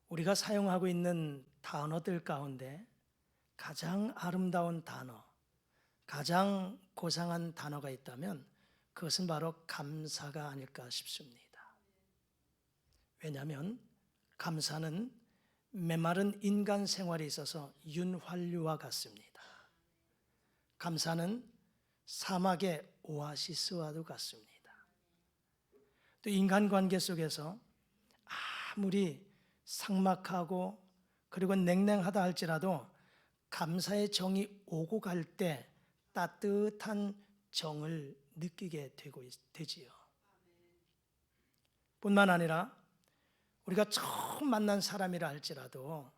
우리가 사용하고 있는 단어들 가운데 가장 아름다운 단어, 가장 고상한 단어가 있다면 그것은 바로 감사가 아닐까 싶습니다. 왜냐하면 감사는 메마른 인간 생활에 있어서 윤활유와 같습니다. 감사는 사막의 오아시스와도 같습니다. 또 인간관계 속에서 아무리 삭막하고 그리고 냉랭하다 할지라도 감사의 정이 오고 갈 때 따뜻한 정을 느끼게 되지요. 뿐만 아니라 우리가 처음 만난 사람이라 할지라도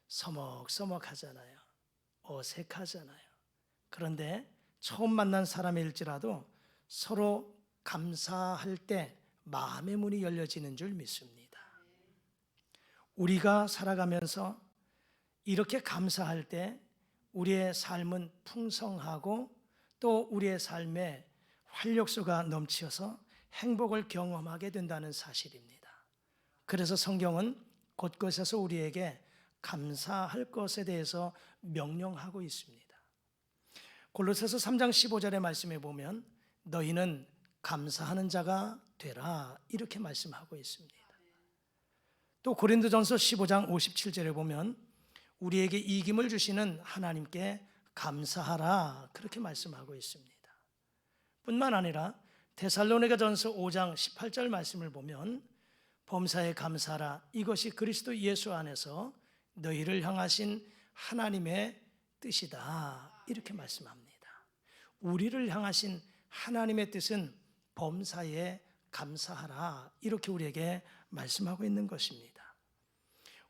서먹서먹하잖아요. 어색하잖아요. 그런데 처음 만난 사람일지라도 서로 감사할 때 마음의 문이 열려지는 줄 믿습니다. 우리가 살아가면서 이렇게 감사할 때 우리의 삶은 풍성하고 또 우리의 삶에 활력소가 넘쳐서 행복을 경험하게 된다는 사실입니다. 그래서 성경은 곳곳에서 우리에게 감사할 것에 대해서 명령하고 있습니다. 골로새서 3장 15절의 말씀에 보면 너희는 감사하는 자가 되라 이렇게 말씀하고 있습니다. 또 고린도전서 15장 57절에 보면 우리에게 이김을 주시는 하나님께 감사하라 그렇게 말씀하고 있습니다. 뿐만 아니라 데살로니가전서 5장 18절 말씀을 보면 범사에 감사하라 이것이 그리스도 예수 안에서 너희를 향하신 하나님의 뜻이다 이렇게 말씀합니다. 우리를 향하신 하나님의 뜻은 범사에 감사하라 이렇게 우리에게 말씀하고 있는 것입니다.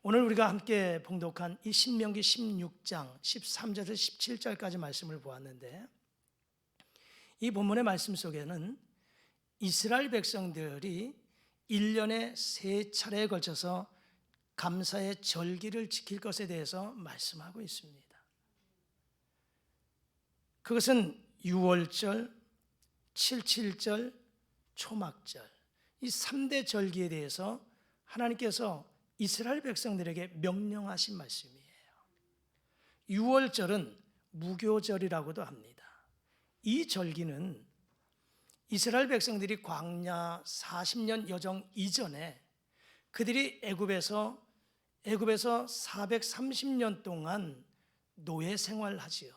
오늘 우리가 함께 봉독한 이 신명기 16장 13절에서 17절까지 말씀을 보았는데 이 본문의 말씀 속에는 이스라엘 백성들이 1년에 3차례에 걸쳐서 감사의 절기를 지킬 것에 대해서 말씀하고 있습니다. 그것은 유월절, 77절, 초막절 이 3대 절기에 대해서 하나님께서 이스라엘 백성들에게 명령하신 말씀이에요. 유월절은 무교절이라고도 합니다. 이 절기는 이스라엘 백성들이 광야 40년 여정 이전에 그들이 애굽에서 430년 동안 노예 생활을 하지요.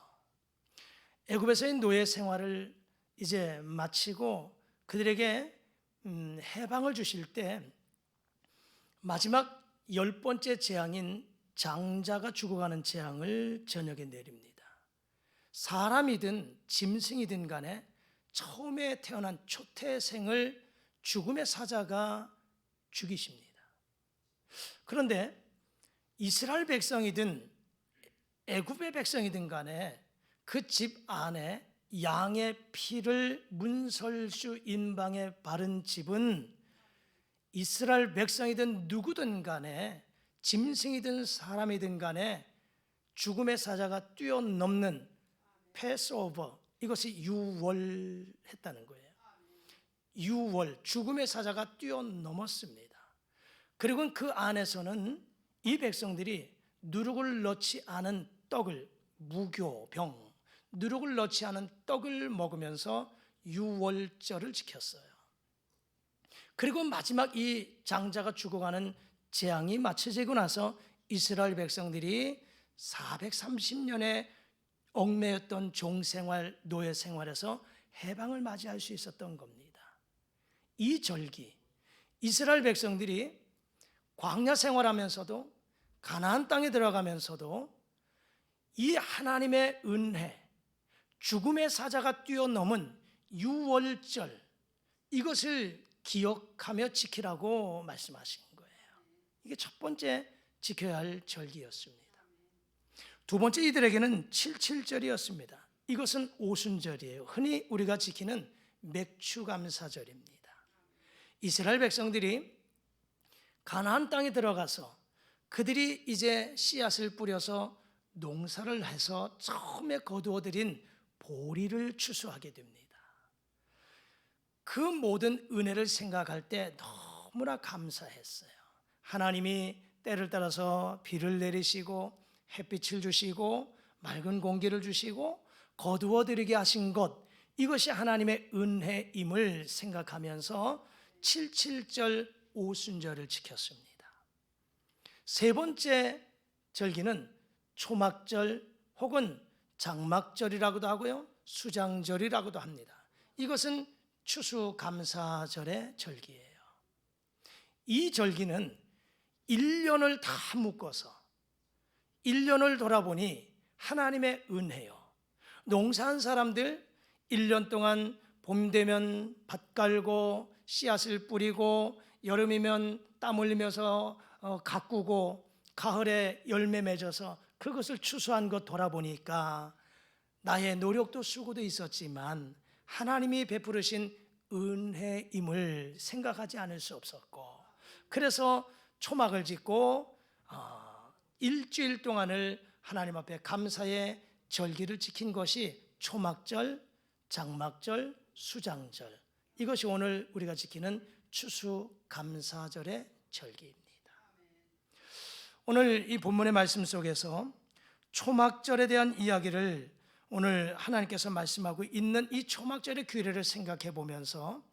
애굽에서의 노예 생활을 이제 마치고 그들에게 해방을 주실 때 마지막 10번째 재앙인 장자가 죽어가는 재앙을 저녁에 내립니다. 사람이든 짐승이든 간에 처음에 태어난 초태생을 죽음의 사자가 죽이십니다. 그런데 이스라엘 백성이든 애굽의 백성이든 간에 그 집 안에 양의 피를 문설주 인방에 바른 집은 이스라엘 백성이든 누구든 간에 짐승이든 사람이든 간에 죽음의 사자가 뛰어넘는 패스오버 이것이 유월했다는 거예요. 유월 죽음의 사자가 뛰어넘었습니다. 그리고 그 안에서는 이 백성들이 누룩을 넣지 않은 떡을 무교병 누룩을 넣지 않은 떡을 먹으면서 유월절을 지켰어요. 그리고 마지막 이 장자가 죽어가는 재앙이 마쳐지고 나서 이스라엘 백성들이 430년의 얽매였던 종생활, 노예 생활에서 해방을 맞이할 수 있었던 겁니다. 이 절기, 이스라엘 백성들이 광야 생활하면서도 가나안 땅에 들어가면서도 이 하나님의 은혜, 죽음의 사자가 뛰어넘은 유월절 이것을 기억하며 지키라고 말씀하신 거예요. 이게 첫 번째 지켜야 할 절기였습니다. 두 번째 이들에게는 77절이었습니다. 이것은 오순절이에요. 흔히 우리가 지키는 맥추감사절입니다. 이스라엘 백성들이 가나안 땅에 들어가서 그들이 이제 씨앗을 뿌려서 농사를 해서 처음에 거두어들인 보리를 추수하게 됩니다. 그 모든 은혜를 생각할 때 너무나 감사했어요. 하나님이 때를 따라서 비를 내리시고 햇빛을 주시고 맑은 공기를 주시고 거두어들이게 하신 것, 이것이 하나님의 은혜임을 생각하면서 77절 오순절을 지켰습니다. 세 번째 절기는 초막절 혹은 장막절이라고도 하고요, 수장절이라고도 합니다. 이것은 추수감사절의 절기예요. 이 절기는 1년을 다 묶어서 1년을 돌아보니 하나님의 은혜요, 농사한 사람들 1년 동안 봄 되면 밭 갈고 씨앗을 뿌리고 여름이면 땀 흘리면서 가꾸고 가을에 열매 맺어서 그것을 추수한 것 돌아보니까 나의 노력도 수고도 있었지만 하나님이 베푸르신 은혜임을 생각하지 않을 수 없었고, 그래서 초막을 짓고 일주일 동안을 하나님 앞에 감사의 절기를 지킨 것이 초막절, 장막절, 수장절, 이것이 오늘 우리가 지키는 추수감사절의 절기입니다. 오늘 이 본문의 말씀 속에서 초막절에 대한 이야기를 오늘 하나님께서 말씀하고 있는 이 초막절의 규례를 생각해 보면서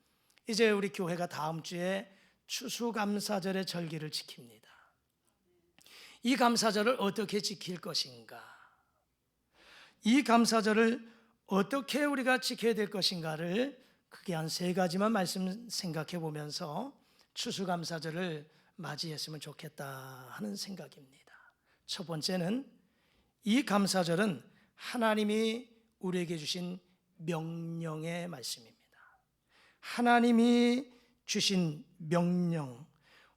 이제 우리 교회가 다음 주에 추수감사절의 절기를 지킵니다. 이 감사절을 어떻게 지킬 것인가, 이 감사절을 어떻게 우리가 지켜야 될 것인가를 크게 한 세 가지만 말씀 생각해 보면서 추수감사절을 맞이했으면 좋겠다 하는 생각입니다. 첫 번째는 이 감사절은 하나님이 우리에게 주신 명령의 말씀입니다. 하나님이 주신 명령,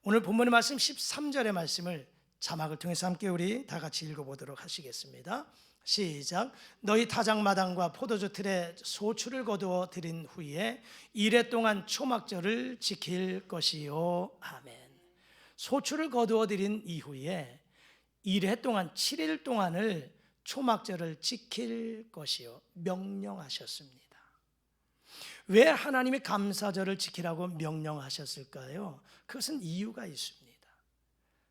오늘 본문의 말씀 13절의 말씀을 자막을 통해서 함께 우리 다 같이 읽어보도록 하시겠습니다. 시작. 너희 타작마당과 포도주 틀에 소출을 거두어 드린 후에 이레 동안 초막절을 지킬 것이요. 아멘. 소출을 거두어 드린 이후에 이레 동안 7일 동안을 초막절을 지킬 것이요 명령하셨습니다. 왜 하나님이 감사절을 지키라고 명령하셨을까요? 그것은 이유가 있습니다.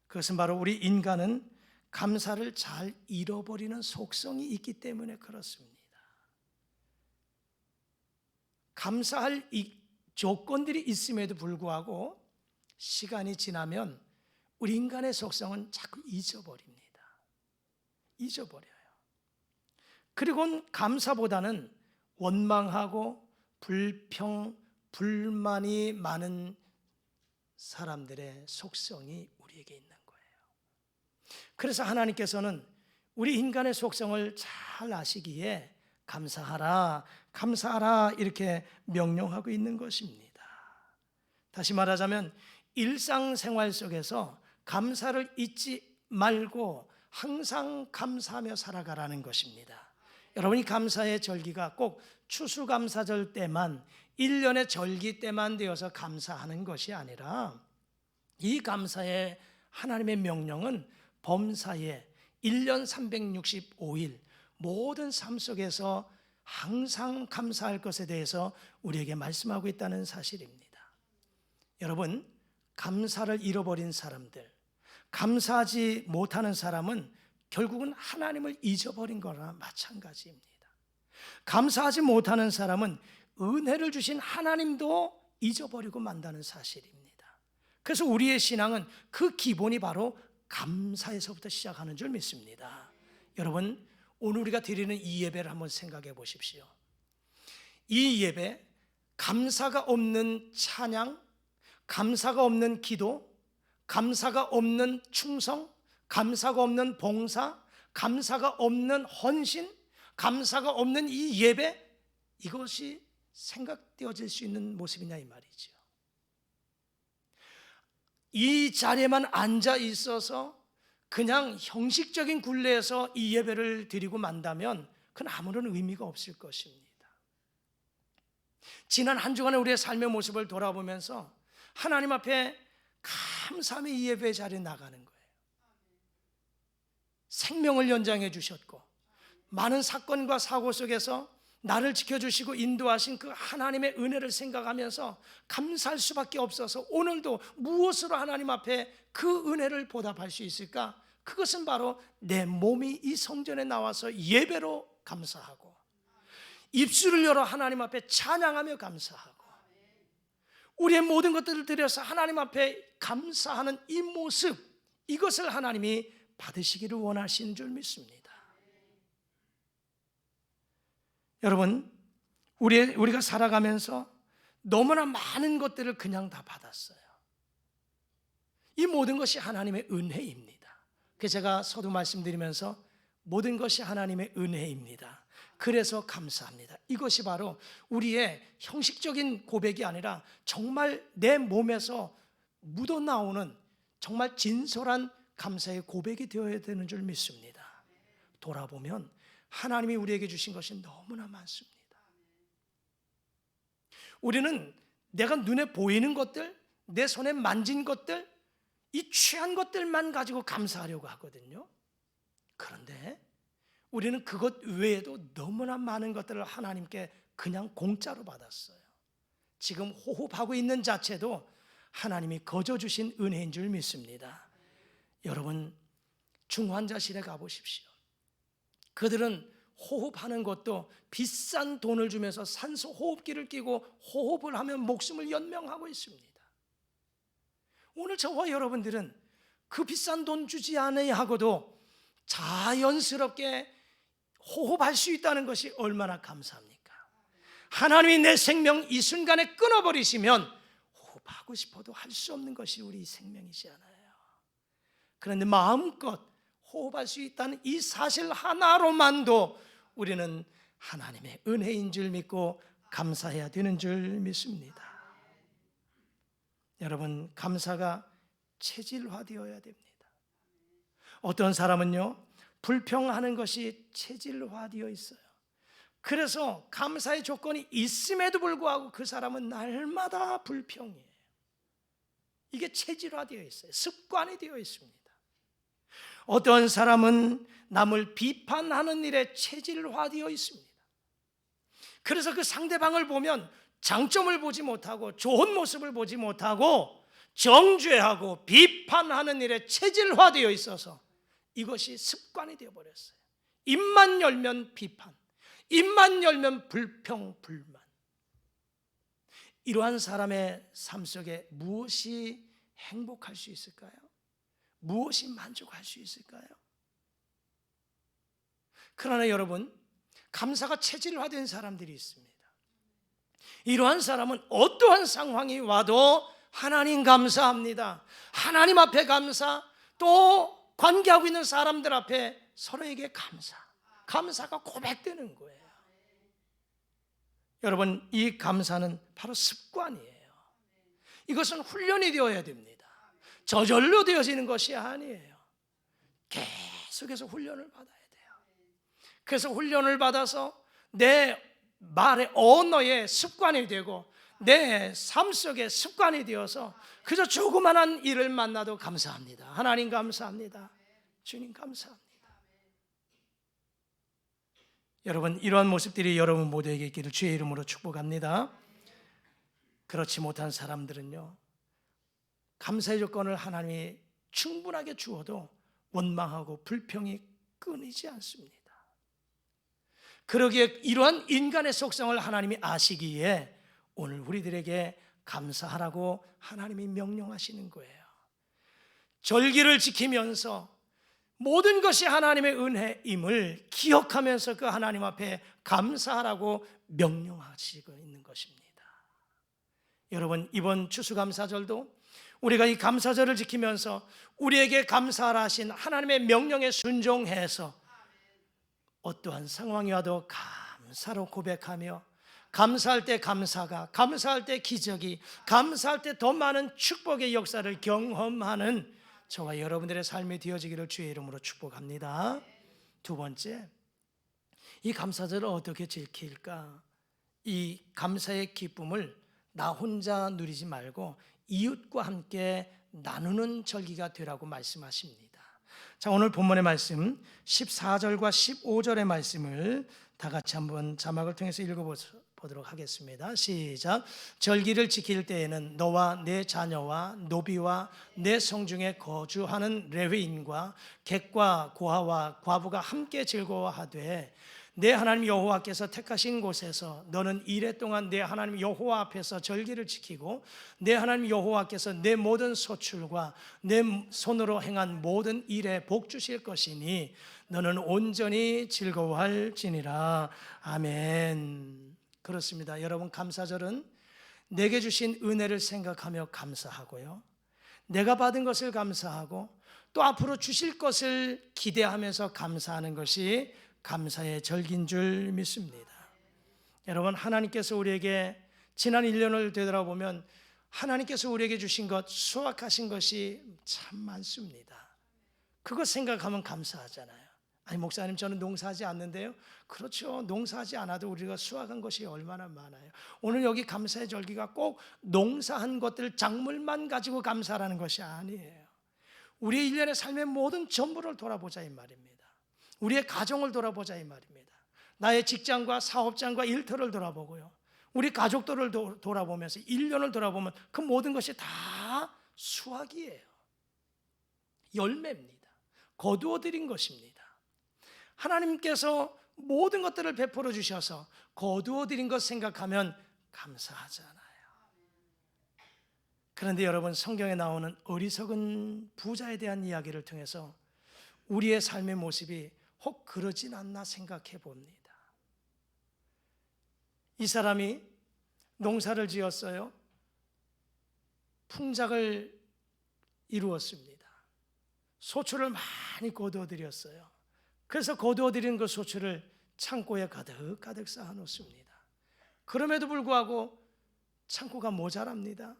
그것은 바로 우리 인간은 감사를 잘 잃어버리는 속성이 있기 때문에 그렇습니다. 감사할 조건들이 있음에도 불구하고 시간이 지나면 우리 인간의 속성은 자꾸 잊어버립니다. 잊어버려요. 그리고 감사보다는 원망하고 불평, 불만이 많은 사람들의 속성이 우리에게 있는 거예요. 그래서 하나님께서는 우리 인간의 속성을 잘 아시기에 감사하라, 감사하라 이렇게 명령하고 있는 것입니다. 다시 말하자면 일상생활 속에서 감사를 잊지 말고 항상 감사하며 살아가라는 것입니다. 여러분이 감사의 절기가 꼭 추수감사절 때만, 1년의 절기 때만 되어서 감사하는 것이 아니라 이 감사의 하나님의 명령은 범사에 1년 365일 모든 삶 속에서 항상 감사할 것에 대해서 우리에게 말씀하고 있다는 사실입니다. 여러분, 감사를 잃어버린 사람들, 감사하지 못하는 사람은 결국은 하나님을 잊어버린 거나 마찬가지입니다. 감사하지 못하는 사람은 은혜를 주신 하나님도 잊어버리고 만다는 사실입니다. 그래서 우리의 신앙은 그 기본이 바로 감사에서부터 시작하는 줄 믿습니다. 여러분, 오늘 우리가 드리는 이 예배를 한번 생각해 보십시오. 이 예배, 감사가 없는 찬양, 감사가 없는 기도, 감사가 없는 충성, 감사가 없는 봉사, 감사가 없는 헌신, 감사가 없는 이 예배, 이것이 생각되어질 수 있는 모습이냐 이 말이죠. 이 자리에만 앉아 있어서 그냥 형식적인 굴레에서 이 예배를 드리고 만다면 그건 아무런 의미가 없을 것입니다. 지난 한 주간의 우리의 삶의 모습을 돌아보면서 하나님 앞에 감사하며 이 예배 자리에 나가는 거예요. 생명을 연장해 주셨고 많은 사건과 사고 속에서 나를 지켜주시고 인도하신 그 하나님의 은혜를 생각하면서 감사할 수밖에 없어서 오늘도 무엇으로 하나님 앞에 그 은혜를 보답할 수 있을까? 그것은 바로 내 몸이 이 성전에 나와서 예배로 감사하고, 입술을 열어 하나님 앞에 찬양하며 감사하고, 우리의 모든 것들을 들여서 하나님 앞에 감사하는 이 모습, 이것을 하나님이 받으시기를 원하시는 줄 믿습니다. 여러분, 우리가 살아가면서 너무나 많은 것들을 그냥 다 받았어요. 이 모든 것이 하나님의 은혜입니다. 그래서 제가 서두 말씀드리면서 모든 것이 하나님의 은혜입니다. 그래서 감사합니다. 이것이 바로 우리의 형식적인 고백이 아니라 정말 내 몸에서 묻어나오는 정말 진솔한 감사의 고백이 되어야 되는 줄 믿습니다. 돌아보면 하나님이 우리에게 주신 것이 너무나 많습니다. 우리는 내가 눈에 보이는 것들, 내 손에 만진 것들, 이 취한 것들만 가지고 감사하려고 하거든요. 그런데 우리는 그것 외에도 너무나 많은 것들을 하나님께 그냥 공짜로 받았어요. 지금 호흡하고 있는 자체도 하나님이 거저 주신 은혜인 줄 믿습니다. 여러분, 중환자실에 가보십시오. 그들은 호흡하는 것도 비싼 돈을 주면서 산소 호흡기를 끼고 호흡을 하면 목숨을 연명하고 있습니다. 오늘 저와 여러분들은 그 비싼 돈 주지 않아야 하고도 자연스럽게 호흡할 수 있다는 것이 얼마나 감사합니까? 하나님이 내 생명 이 순간에 끊어버리시면 호흡하고 싶어도 할 수 없는 것이 우리 생명이지 않아요. 그런데 마음껏 호흡할 수 있다는 이 사실 하나로만도 우리는 하나님의 은혜인 줄 믿고 감사해야 되는 줄 믿습니다. 여러분, 감사가 체질화되어야 됩니다. 어떤 사람은요, 불평하는 것이 체질화되어 있어요. 그래서 감사의 조건이 있음에도 불구하고 그 사람은 날마다 불평이에요. 이게 체질화되어 있어요. 습관이 되어 있습니다. 어떤 사람은 남을 비판하는 일에 체질화되어 있습니다. 그래서 그 상대방을 보면 장점을 보지 못하고 좋은 모습을 보지 못하고 정죄하고 비판하는 일에 체질화되어 있어서 이것이 습관이 되어버렸어요. 입만 열면 비판, 입만 열면 불평, 불만. 이러한 사람의 삶 속에 무엇이 행복할 수 있을까요? 무엇이 만족할 수 있을까요? 그러나 여러분, 감사가 체질화된 사람들이 있습니다. 이러한 사람은 어떠한 상황이 와도 하나님 감사합니다. 하나님 앞에 감사, 또 관계하고 있는 사람들 앞에 서로에게 감사. 감사가 고백되는 거예요. 여러분, 이 감사는 바로 습관이에요. 이것은 훈련이 되어야 됩니다. 저절로 되어지는 것이 아니에요. 계속해서 훈련을 받아야 돼요. 그래서 훈련을 받아서 내 말의 언어의 습관이 되고 내 삶 속에 습관이 되어서 그저 조그만한 일을 만나도 감사합니다. 하나님 감사합니다. 주님 감사합니다. 여러분, 이러한 모습들이 여러분 모두에게 있기를 주의 이름으로 축복합니다. 그렇지 못한 사람들은요, 감사의 조건을 하나님이 충분하게 주어도 원망하고 불평이 끊이지 않습니다. 그러기에 이러한 인간의 속성을 하나님이 아시기에 오늘 우리들에게 감사하라고 하나님이 명령하시는 거예요. 절기를 지키면서 모든 것이 하나님의 은혜임을 기억하면서 그 하나님 앞에 감사하라고 명령하시고 있는 것입니다. 여러분, 이번 추수감사절도 우리가 이 감사절을 지키면서 우리에게 감사하라 하신 하나님의 명령에 순종해서 어떠한 상황이 와도 감사로 고백하며, 감사할 때 감사가, 감사할 때 기적이, 감사할 때 더 많은 축복의 역사를 경험하는 저와 여러분들의 삶이 되어지기를 주의 이름으로 축복합니다. 두 번째, 이 감사절을 어떻게 지킬까? 이 감사의 기쁨을 나 혼자 누리지 말고 이웃과 함께 나누는 절기가 되라고 말씀하십니다. 자, 오늘 본문의 말씀 14절과 15절의 말씀을 다 같이 한번 자막을 통해서 읽어보도록 하겠습니다. 시작. 절기를 지킬 때에는 너와 내 자녀와 노비와 내 성중에 거주하는 레위인과 객과 고아와 과부가 함께 즐거워하되 내 하나님 여호와께서 택하신 곳에서 너는 이레 동안 내 하나님 여호와 앞에서 절기를 지키고 내 하나님 여호와께서 내 모든 소출과 내 손으로 행한 모든 일에 복 주실 것이니 너는 온전히 즐거워할지니라. 아멘. 그렇습니다. 여러분, 감사절은 내게 주신 은혜를 생각하며 감사하고요, 내가 받은 것을 감사하고 또 앞으로 주실 것을 기대하면서 감사하는 것이 감사의 절기인 줄 믿습니다. 여러분, 하나님께서 우리에게 지난 1년을 되돌아보면 하나님께서 우리에게 주신 것, 수확하신 것이 참 많습니다. 그거 생각하면 감사하잖아요. 아니, 목사님, 저는 농사하지 않는데요. 그렇죠. 농사하지 않아도 우리가 수확한 것이 얼마나 많아요. 오늘 여기 감사의 절기가 꼭 농사한 것들, 작물만 가지고 감사하는 것이 아니에요. 우리의 일련의 삶의 모든 전부를 돌아보자 이 말입니다. 우리의 가정을 돌아보자 이 말입니다. 나의 직장과 사업장과 일터를 돌아보고요, 우리 가족들을 돌아보면서 1년을 돌아보면 그 모든 것이 다 수확이에요. 열매입니다. 거두어들인 것입니다. 하나님께서 모든 것들을 베풀어 주셔서 거두어들인 것 생각하면 감사하잖아요. 그런데 여러분, 성경에 나오는 어리석은 부자에 대한 이야기를 통해서 우리의 삶의 모습이 혹 그러진 않나 생각해 봅니다. 이 사람이 농사를 지었어요. 풍작을 이루었습니다. 소출을 많이 거두어들였어요. 그래서 거두어들인 그 소출을 창고에 가득 쌓아 놓습니다. 그럼에도 불구하고 창고가 모자랍니다.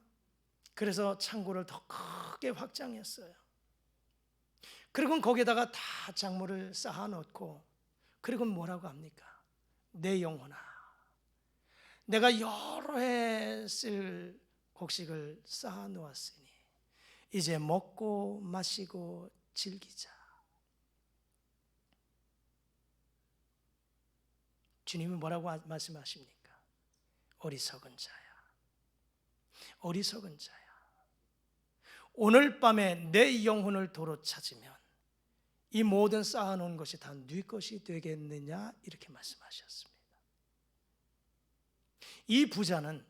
그래서 창고를 더 크게 확장했어요. 그리고 거기에다가 다 작물을 쌓아 놓고, 그리고 뭐라고 합니까? 내 영혼아, 내가 여러 해 쓸 곡식을 쌓아 놓았으니 이제 먹고 마시고 즐기자. 주님은 뭐라고 말씀하십니까? 어리석은 자야, 어리석은 자야, 오늘 밤에 내 영혼을 도로 찾으면 이 모든 쌓아놓은 것이 다 네 것이 되겠느냐, 이렇게 말씀하셨습니다. 이 부자는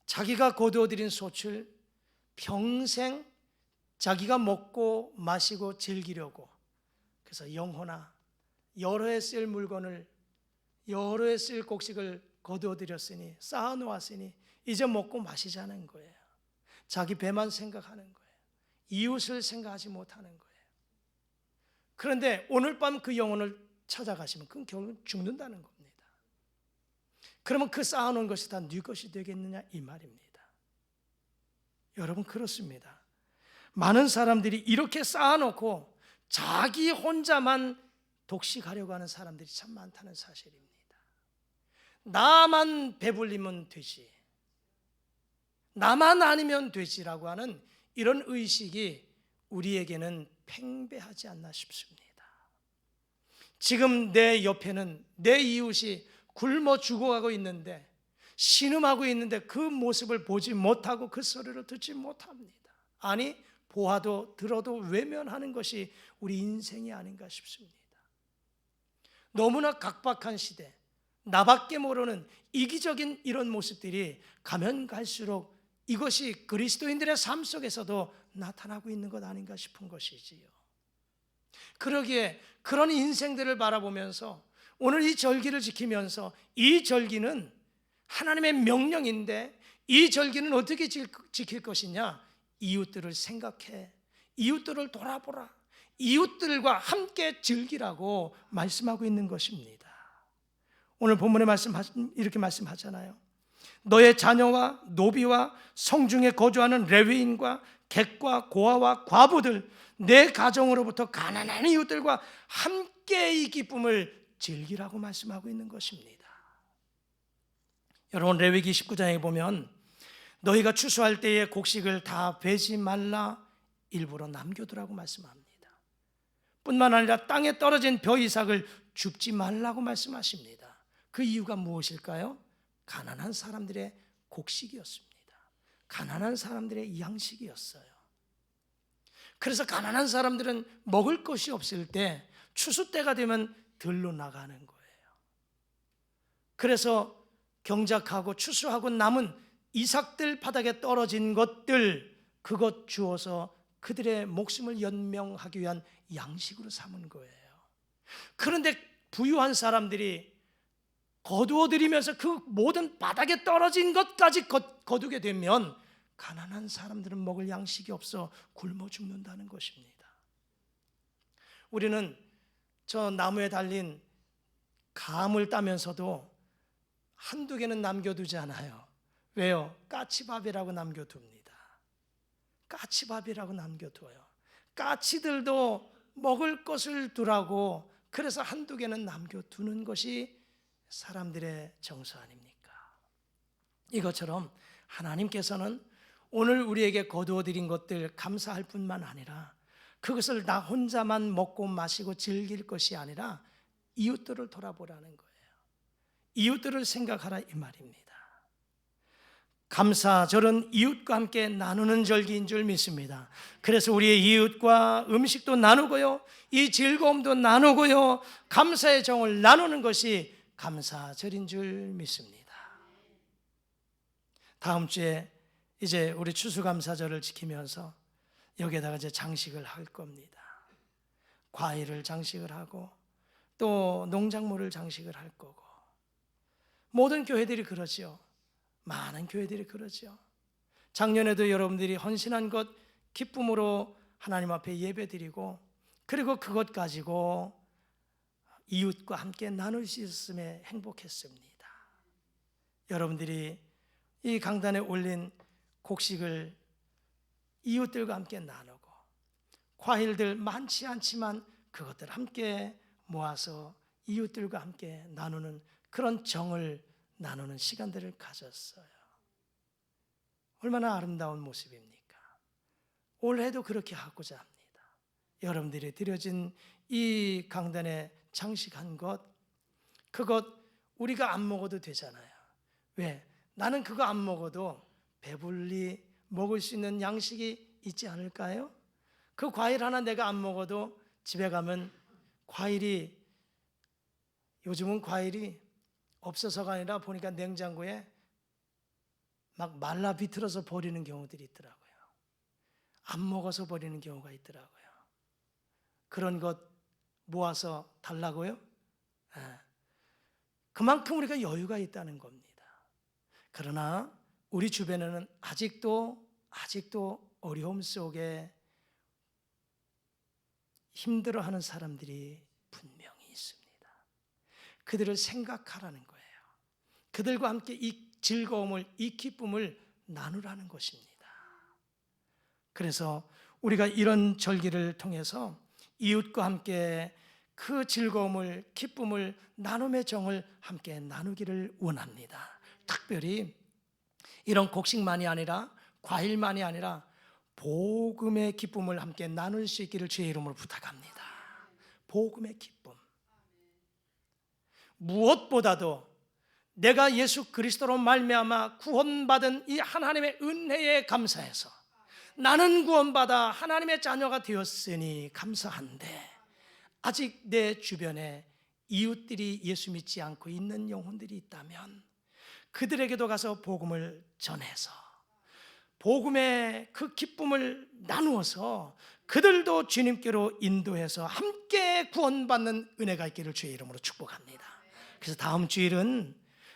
자기가 거두어들인 소출 평생 자기가 먹고 마시고 즐기려고, 그래서 영혼아, 여러 해 쓸 물건을, 여러 해 쓸 곡식을 거두어들였으니, 쌓아놓았으니 이제 먹고 마시자는 거예요. 자기 배만 생각하는 거예요. 이웃을 생각하지 못하는 거예요. 그런데 오늘 밤 그 영혼을 찾아가시면 그건 결국 죽는다는 겁니다. 그러면 그 쌓아놓은 것이 다 네 것이 되겠느냐, 이 말입니다. 여러분, 그렇습니다. 많은 사람들이 이렇게 쌓아놓고 자기 혼자만 독식하려고 하는 사람들이 참 많다는 사실입니다. 나만 배불리면 되지, 나만 아니면 되지라고 하는 이런 의식이 우리에게는 팽배하지 않나 싶습니다. 지금 내 옆에는 내 이웃이 굶어 죽어가고 있는데, 신음하고 있는데 그 모습을 보지 못하고 그 소리를 듣지 못합니다. 아니, 보아도 들어도 외면하는 것이 우리 인생이 아닌가 싶습니다. 너무나 각박한 시대, 나밖에 모르는 이기적인 이런 모습들이 가면 갈수록 이것이 그리스도인들의 삶 속에서도 나타나고 있는 것 아닌가 싶은 것이지요. 그러기에 그런 인생들을 바라보면서 오늘 이 절기를 지키면서, 이 절기는 하나님의 명령인데 이 절기는 어떻게 지킬 것이냐, 이웃들을 생각해, 이웃들을 돌아보라, 이웃들과 함께 즐기라고 말씀하고 있는 것입니다. 오늘 본문의 말씀 이렇게 말씀하잖아요. 너의 자녀와 노비와 성중에 거주하는 레위인과 객과 고아와 과부들, 내 가정으로부터 가난한 이웃들과 함께 이 기쁨을 즐기라고 말씀하고 있는 것입니다. 여러분, 레위기 19장에 보면 너희가 추수할 때에 곡식을 다 베지 말라, 일부러 남겨두라고 말씀합니다. 뿐만 아니라 땅에 떨어진 벼 이삭을 줍지 말라고 말씀하십니다. 그 이유가 무엇일까요? 가난한 사람들의 곡식이었습니다. 가난한 사람들의 양식이었어요. 그래서 가난한 사람들은 먹을 것이 없을 때 추수 때가 되면 들로 나가는 거예요. 그래서 경작하고 추수하고 남은 이삭들 바닥에 떨어진 것들, 그것 주어서 그들의 목숨을 연명하기 위한 양식으로 삼은 거예요. 그런데 부유한 사람들이 거두어들이면서 그 모든 바닥에 떨어진 것까지 거두게 되면 가난한 사람들은 먹을 양식이 없어 굶어 죽는다는 것입니다. 우리는 저 나무에 달린 감을 따면서도 한두 개는 남겨두지 않아요. 왜요? 까치밥이라고 남겨둡니다. 까치밥이라고 남겨둬요. 까치들도 먹을 것을 두라고 그래서 한두 개는 남겨두는 것이 사람들의 정서 아닙니까? 이것처럼 하나님께서는 오늘 우리에게 거두어 드린 것들 감사할 뿐만 아니라 그것을 나 혼자만 먹고 마시고 즐길 것이 아니라 이웃들을 돌아보라는 거예요. 이웃들을 생각하라 이 말입니다. 감사절은 이웃과 함께 나누는 절기인 줄 믿습니다. 그래서 우리의 이웃과 음식도 나누고요, 이 즐거움도 나누고요, 감사의 정을 나누는 것이 감사절인 줄 믿습니다. 다음 주에 이제 우리 추수감사절을 지키면서 여기에다가 이제 장식을 할 겁니다. 과일을 장식을 하고 또 농작물을 장식을 할 거고, 모든 교회들이 그러죠. 많은 교회들이 그러죠. 작년에도 여러분들이 헌신한 것 기쁨으로 하나님 앞에 예배드리고, 그리고 그것 가지고 이웃과 함께 나눌 수 있음에 행복했습니다. 여러분들이 이 강단에 올린 곡식을 이웃들과 함께 나누고, 과일들 많지 않지만 그것들 함께 모아서 이웃들과 함께 나누는 그런 정을 나누는 시간들을 가졌어요. 얼마나 아름다운 모습입니까? 올해도 그렇게 하고자 합니다. 여러분들이 드려진 이 강단에 장식한 것, 그것 우리가 안 먹어도 되잖아요. 왜? 나는 그거 안 먹어도 배불리 먹을 수 있는 양식이 있지 않을까요? 그 과일 하나 내가 안 먹어도 집에 가면 과일이, 요즘은 과일이 없어서가 아니라 보니까 냉장고에 막 말라 비틀어서 버리는 경우들이 있더라고요. 안 먹어서 버리는 경우가 있더라고요. 그런 것 모아서 달라고요? 그만큼 우리가 여유가 있다는 겁니다. 그러나 우리 주변에는 아직도 어려움 속에 힘들어하는 사람들이 분명히 있습니다. 그들을 생각하라는 거예요. 그들과 함께 이 즐거움을, 이 기쁨을 나누라는 것입니다. 그래서 우리가 이런 절기를 통해서 이웃과 함께 그 즐거움을, 기쁨을, 나눔의 정을 함께 나누기를 원합니다. 특별히 이런 곡식만이 아니라, 과일만이 아니라 복음의 기쁨을 함께 나눌 수 있기를 주의 이름으로 부탁합니다. 복음의 기쁨. 무엇보다도 내가 예수 그리스도로 말미암아 구원받은 이 하나님의 은혜에 감사해서 나는 구원받아 하나님의 자녀가 되었으니 감사한데, 아직 내 주변에 이웃들이 예수 믿지 않고 있는 영혼들이 있다면 그들에게도 가서 복음을 전해서 복음의 그 기쁨을 나누어서 그들도 주님께로 인도해서 함께 구원받는 은혜가 있기를 주의 이름으로 축복합니다. 그래서 다음 주일은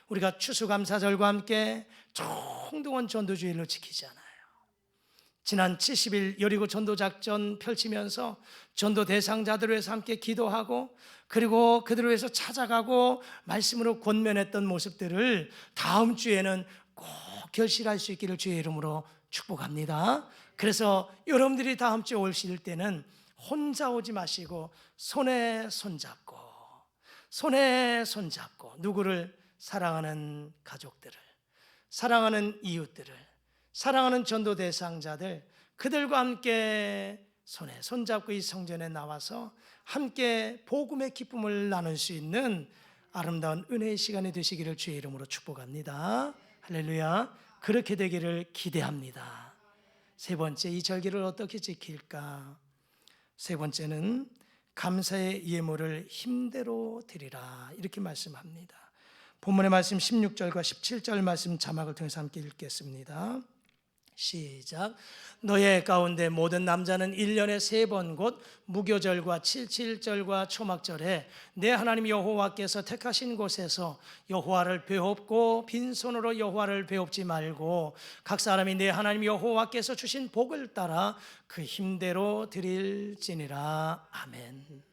우리가 추수감사절과 함께 총동원 전도주일로 지키잖아요. 지난 70일 여리고 전도작전 펼치면서 전도 대상자들을 위해서 함께 기도하고, 그리고 그들을 위해서 찾아가고 말씀으로 권면했던 모습들을 다음 주에는 꼭 결실할 수 있기를 주의 이름으로 축복합니다. 그래서 여러분들이 다음 주에 오실 때는 혼자 오지 마시고 손에 손잡고 누구를? 사랑하는 가족들을, 사랑하는 이웃들을, 사랑하는 전도 대상자들, 그들과 함께 손에 손잡고 이 성전에 나와서 함께 복음의 기쁨을 나눌 수 있는 아름다운 은혜의 시간이 되시기를 주의 이름으로 축복합니다. 할렐루야. 그렇게 되기를 기대합니다. 세 번째, 이 절기를 어떻게 지킬까? 세 번째는 감사의 예물을 힘대로 드리라, 이렇게 말씀합니다. 본문의 말씀 16절과 17절 말씀 자막을 통해서 함께 읽겠습니다. 시작. 너의 가운데 모든 남자는 1년에 3번 곧 무교절과 77절과 초막절에 내 하나님 여호와께서 택하신 곳에서 여호와를 배웁고 빈손으로 여호와를 배웁지 말고 각 사람이 내 하나님 여호와께서 주신 복을 따라 그 힘대로 드릴지니라. 아멘.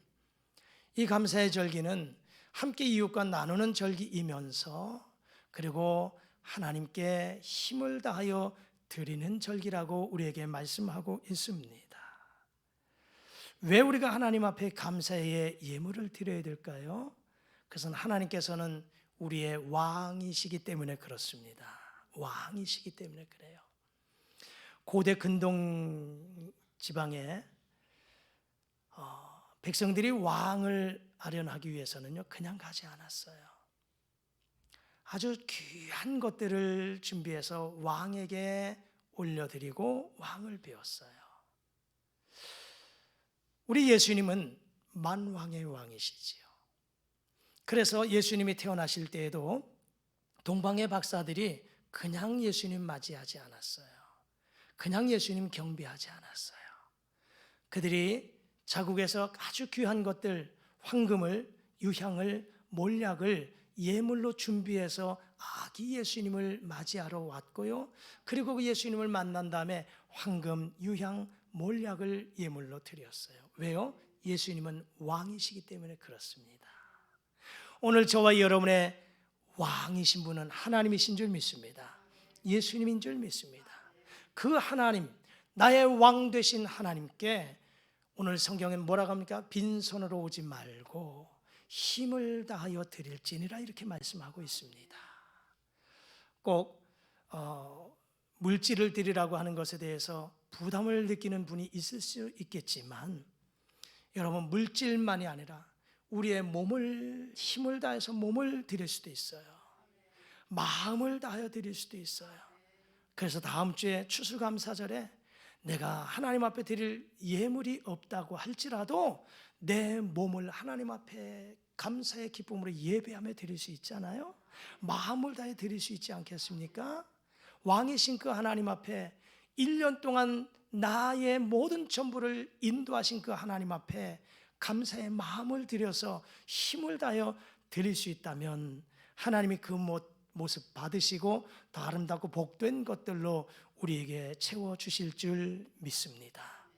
이 감사의 절기는 함께 이웃과 나누는 절기이면서 그리고 하나님께 힘을 다하여 드리는 절기라고 우리에게 말씀하고 있습니다. 왜 우리가 하나님 앞에 감사의 예물을 드려야 될까요? 그것은 하나님께서는 우리의 왕이시기 때문에 그렇습니다. 왕이시기 때문에 그래요. 고대 근동 지방에 백성들이 왕을 아련하기 위해서는요, 그냥 가지 않았어요. 아주 귀한 것들을 준비해서 왕에게 올려드리고 왕을 배웠어요. 우리 예수님은 만왕의 왕이시지요. 그래서 예수님이 태어나실 때에도 동방의 박사들이 그냥 예수님 맞이하지 않았어요. 그냥 예수님 경배하지 않았어요. 그들이 자국에서 아주 귀한 것들, 황금을, 유향을, 몰약을 예물로 준비해서 아기 예수님을 맞이하러 왔고요. 그리고 그 예수님을 만난 다음에 황금, 유향, 몰약을 예물로 드렸어요. 왜요? 예수님은 왕이시기 때문에 그렇습니다. 오늘 저와 여러분의 왕이신 분은 하나님이신 줄 믿습니다. 예수님인 줄 믿습니다. 그 하나님, 나의 왕 되신 하나님께 오늘 성경엔 뭐라고 합니까? 빈손으로 오지 말고 힘을 다하여 드릴지니라, 이렇게 말씀하고 있습니다. 꼭 물질을 드리라고 하는 것에 대해서 부담을 느끼는 분이 있을 수 있겠지만, 여러분, 물질만이 아니라 우리의 몸을, 힘을 다해서 몸을 드릴 수도 있어요. 마음을 다하여 드릴 수도 있어요. 그래서 다음 주에 추수감사절에 내가 하나님 앞에 드릴 예물이 없다고 할지라도 내 몸을 하나님 앞에 감사의 기쁨으로 예배하며 드릴 수 있잖아요. 마음을 다해 드릴 수 있지 않겠습니까? 왕이신 그 하나님 앞에 1년 동안 나의 모든 전부를 인도하신 그 하나님 앞에 감사의 마음을 들여서 힘을 다하여 드릴 수 있다면 하나님이 그 모습 받으시고 더 아름답고 복된 것들로 우리에게 채워주실 줄 믿습니다.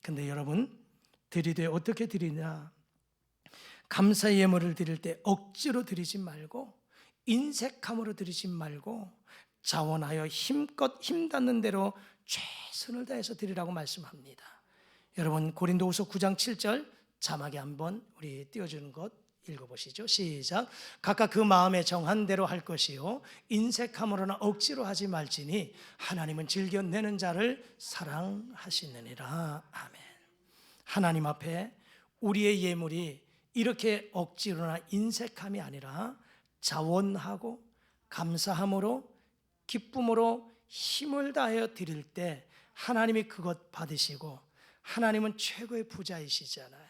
근데 여러분, 드리되 어떻게 드리냐? 감사의 예물을 드릴 때 억지로 드리지 말고, 인색함으로 드리지 말고, 자원하여 힘껏 힘닿는 대로 최선을 다해서 드리라고 말씀합니다. 여러분, 고린도후서 9장 7절 자막에 한번 우리 띄워주는 것 읽어보시죠. 시작. 각각 그 마음에 정한 대로 할 것이요 인색함으로나 억지로 하지 말지니 하나님은 즐겨내는 자를 사랑하시느니라. 아멘. 하나님 앞에 우리의 예물이 이렇게 억지로나 인색함이 아니라 자원하고 감사함으로 기쁨으로 힘을 다하여 드릴 때 하나님이 그것 받으시고, 하나님은 최고의 부자이시잖아요.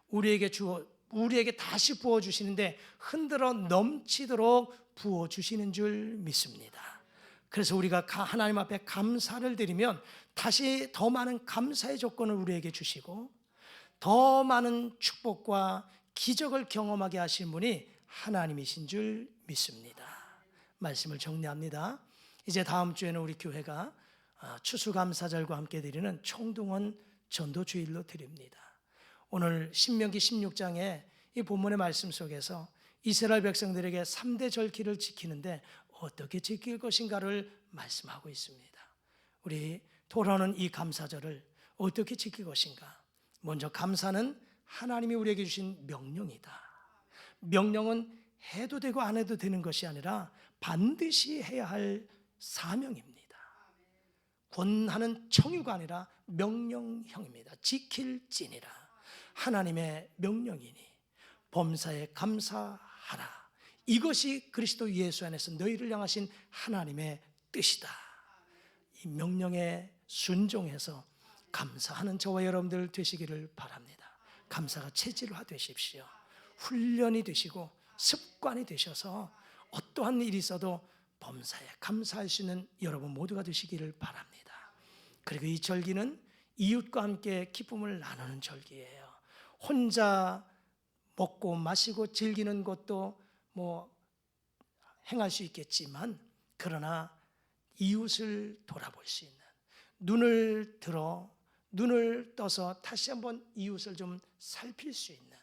우리에게 다시 부어주시는데 흔들어 넘치도록 부어주시는 줄 믿습니다. 그래서 우리가 하나님 앞에 감사를 드리면 다시 더 많은 감사의 조건을 우리에게 주시고 더 많은 축복과 기적을 경험하게 하신 분이 하나님이신 줄 믿습니다. 말씀을 정리합니다. 이제 다음 주에는 우리 교회가 추수감사절과 함께 드리는 총동원 전도주일로 드립니다. 오늘 신명기 16장에 이 본문의 말씀 속에서 이스라엘 백성들에게 3대 절기를 지키는데 어떻게 지킬 것인가를 말씀하고 있습니다. 우리 돌아오는 이 감사절을 어떻게 지킬 것인가? 먼저 감사는 하나님이 우리에게 주신 명령이다. 명령은 해도 되고 안 해도 되는 것이 아니라 반드시 해야 할 사명입니다. 권하는 청유가 아니라 명령형입니다. 지킬지니라. 하나님의 명령이니 범사에 감사하라. 이것이 그리스도 예수 안에서 너희를 향하신 하나님의 뜻이다. 이 명령에 순종해서 감사하는 저와 여러분들 되시기를 바랍니다. 감사가 체질화 되십시오. 훈련이 되시고 습관이 되셔서 어떠한 일이 있어도 범사에 감사할 수 있는 여러분 모두가 되시기를 바랍니다. 그리고 이 절기는 이웃과 함께 기쁨을 나누는 절기예요. 혼자 먹고 마시고 즐기는 것도 행할 수 있겠지만, 그러나 이웃을 돌아볼 수 있는, 눈을 떠서 다시 한번 이웃을 좀 살필 수 있는,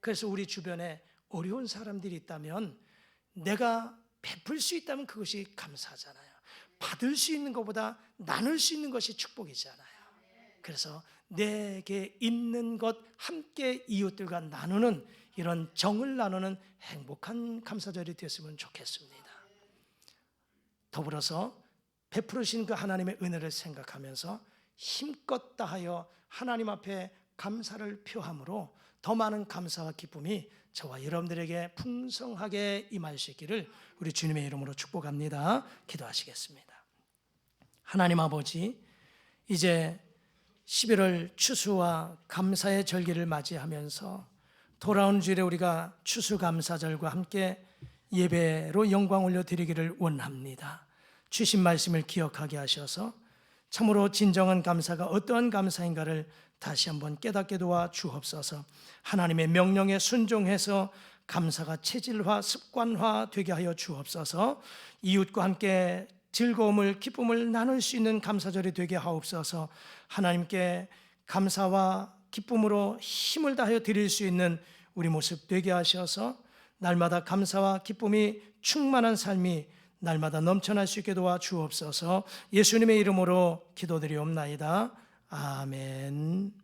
그래서 우리 주변에 어려운 사람들이 있다면 내가 베풀 수 있다면 그것이 감사하잖아요. 받을 수 있는 것보다 나눌 수 있는 것이 축복이잖아요. 그래서 내게 있는 것 함께 이웃들과 나누는, 이런 정을 나누는 행복한 감사절이 되었으면 좋겠습니다. 더불어서 베풀으신 그 하나님의 은혜를 생각하면서 힘껏 다하여 하나님 앞에 감사를 표함으로 더 많은 감사와 기쁨이 저와 여러분들에게 풍성하게 임할 수 있기를 우리 주님의 이름으로 축복합니다. 기도하시겠습니다. 하나님 아버지, 이제 11월 추수와 감사의 절기를 맞이하면서 돌아온 주일에 우리가 추수감사절과 함께 예배로 영광 올려드리기를 원합니다. 주신 말씀을 기억하게 하셔서 참으로 진정한 감사가 어떠한 감사인가를 다시 한번 깨닫게 도와 주옵소서. 하나님의 명령에 순종해서 감사가 체질화, 습관화 되게 하여 주옵소서. 이웃과 함께 즐거움을, 기쁨을 나눌 수 있는 감사절이 되게 하옵소서. 하나님께 감사와 기쁨으로 힘을 다하여 드릴 수 있는 우리 모습 되게 하셔서 날마다 감사와 기쁨이 충만한 삶이 날마다 넘쳐날 수 있게 도와 주옵소서. 예수님의 이름으로 기도드리옵나이다. 아멘.